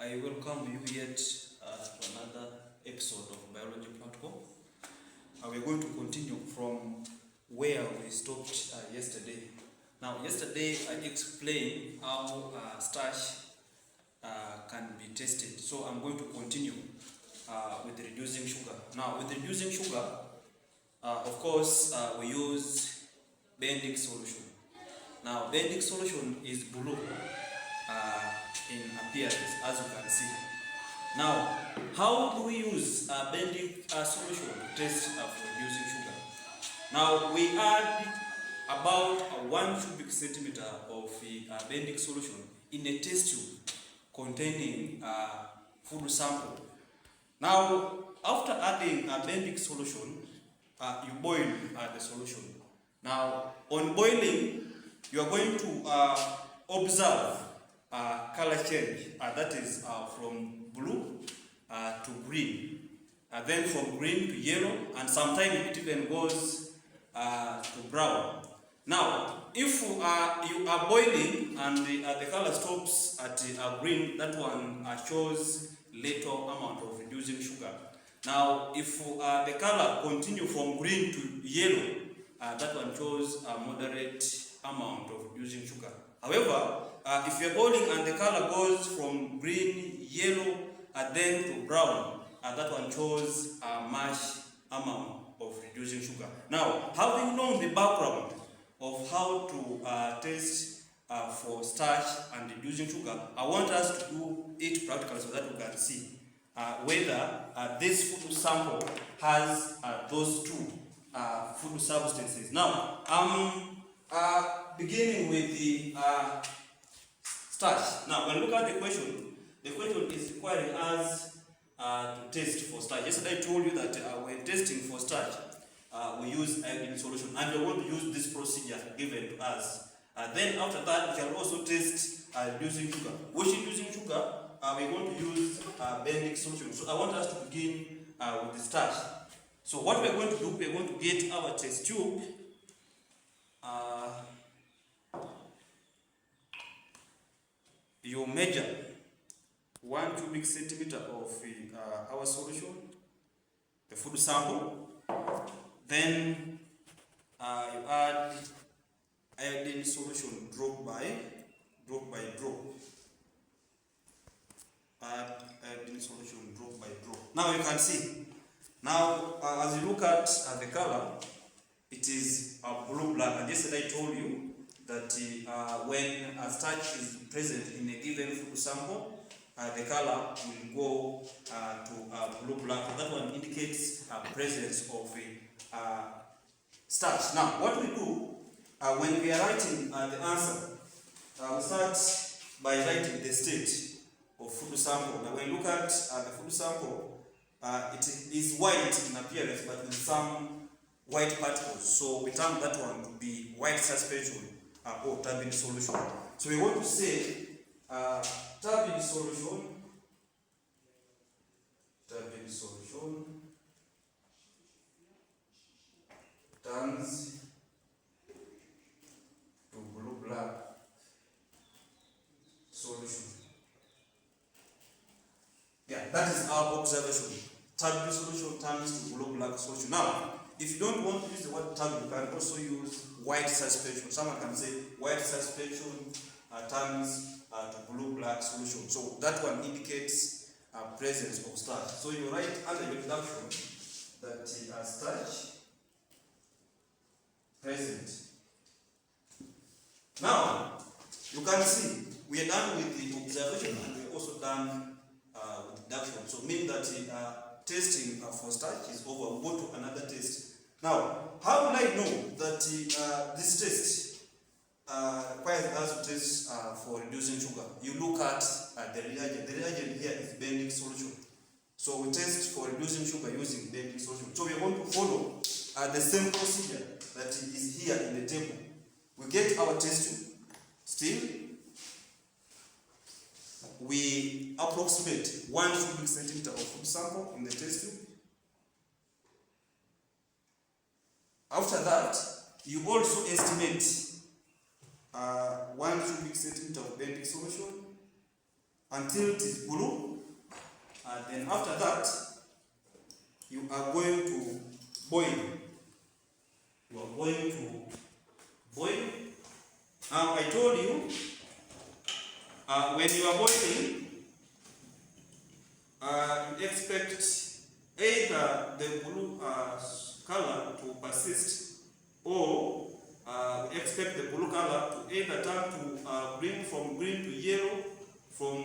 I welcome you yet to another episode of Biology Platform. We're going to continue from where we stopped yesterday. Now, yesterday I explained how starch can be tested. So I'm going to continue with reducing sugar. Now, with reducing sugar, of course, we use Bendix solution. Now, Bendix solution is blue in appearance, as you can see. Now, how do we use Bendix solution to test for reducing sugar? Now, we add about 1 cubic centimeter of Bendix solution in a test tube containing food sample. Now, after adding a Bendix solution, you boil the solution. Now, on boiling, you are going to observe color change, that is from blue to green, then from green to yellow, and sometimes it even goes to brown. Now, if you are boiling and the color stops at green, that one shows little amount of reducing sugar. Now, if the color continue from green to yellow, that one shows a moderate amount of reducing sugar. However, if you're boiling and the color goes from green, yellow, then to brown, that one shows a much amount of reducing sugar. Now, having known the background of how to test for starch and reducing sugar, I want us to do it practically so that we can see whether this food sample has those two food substances. Now, beginning with the starch. Now, when we look at the question is requiring us to test for starch. Yesterday I told you that when testing for starch, we use iodine solution, and we are going to use this procedure given to us. Then after that, we can also test reducing sugar. Which reducing sugar, we're going to use Bendix solution. So I want us to begin with the starch. So what we're going to do, we're going to get our test tube. You measure 1 cubic centimeter of our solution, the food sample. Then you add iodine solution drop by drop. Add iodine solution drop by drop. Now you can see. Now as you look at the color, it is blue-black. And yesterday I told you that when a starch is present in a given food sample, the color will go to blue-black. That one indicates presence of starch. Now, what we do when we are writing the answer, we start by writing the state of food sample. Now, when you look at the food sample, it is white in appearance, but with some white particles. So we term that one to be white suspension or turbid solution. So we want to say turbid solution turns to blue-black solution. Yeah, that is our observation. Turbid solution turns to blue-black solution. Now, if you don't want to use the word turbid, you can also use white suspension. Someone can say white suspension turns to blue-black solution. So that one indicates presence of starch. So you write under your introduction that starch present. Now, you can see we are done with the observation and we are also done with deduction. So mean that testing for starch is over. We go to another test. Now, how will I know that this test requires us to test for reducing sugar? You look at the reagent. The reagent here is Bendix solution. So we test for reducing sugar using Bendix solution. So we are going to follow the same procedure that is here in the table. We get our test tube. Still, we approximate 1 cubic centimeter of food sample in the test tube. After that, you also estimate 1 cubic centimeter of Bendix solution. until it is blue. Then after that, you are going to boil. You are going to boil. Now I told you, when you are boiling, you expect either the blue color to persist, or we expect the blue color to either turn to green, from green to yellow, from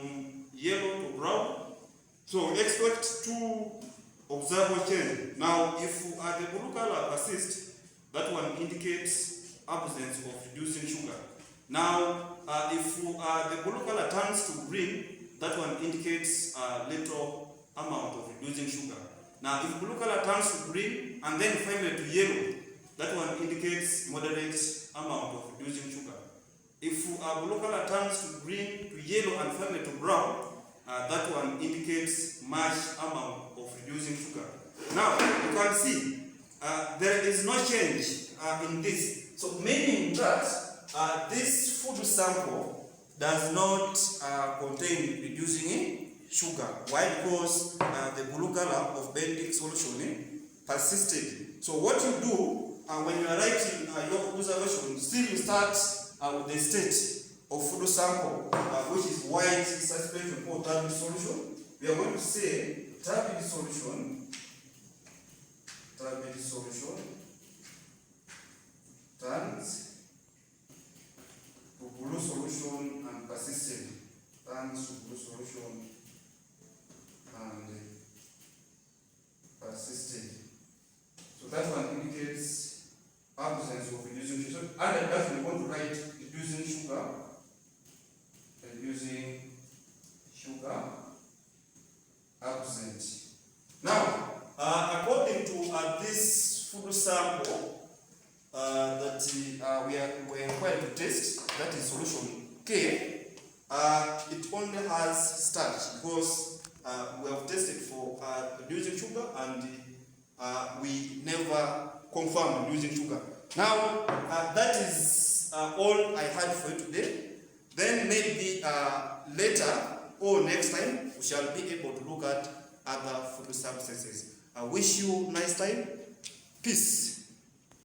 yellow to brown. So we expect two observable changes. Now, if the blue color persists, that one indicates absence of reducing sugar. Now, if the blue color turns to green, that one indicates little amount of reducing sugar. Now, if blue color turns to green and then finally to yellow, that one indicates moderate amount of reducing sugar. If blue color turns to green to yellow and finally to brown, that one indicates much amount of reducing sugar. Now, you can see there is no change in this. So, meaning that this food sample does not contain reducing sugar. Why? Because the blue color of basic solution persisted. So, what you do when you are writing your observation, still you start with the state of food sample, which is white suspension or turbid solution. We are going to say turbid solution turns to blue solution and persisted. Turns to blue solution and persisted. So that one indicates absence of reducing sugar. Under that, we want to write reducing sugar. Reducing sugar absent. Now, according to this food sample that we are required to test, that is solution K, it only has starch, because we have tested for reducing sugar and we never confirmed reducing sugar. Now, that is all I had for you today. Then maybe later or next time we shall be able to look at other food substances. I wish you a nice time. Peace.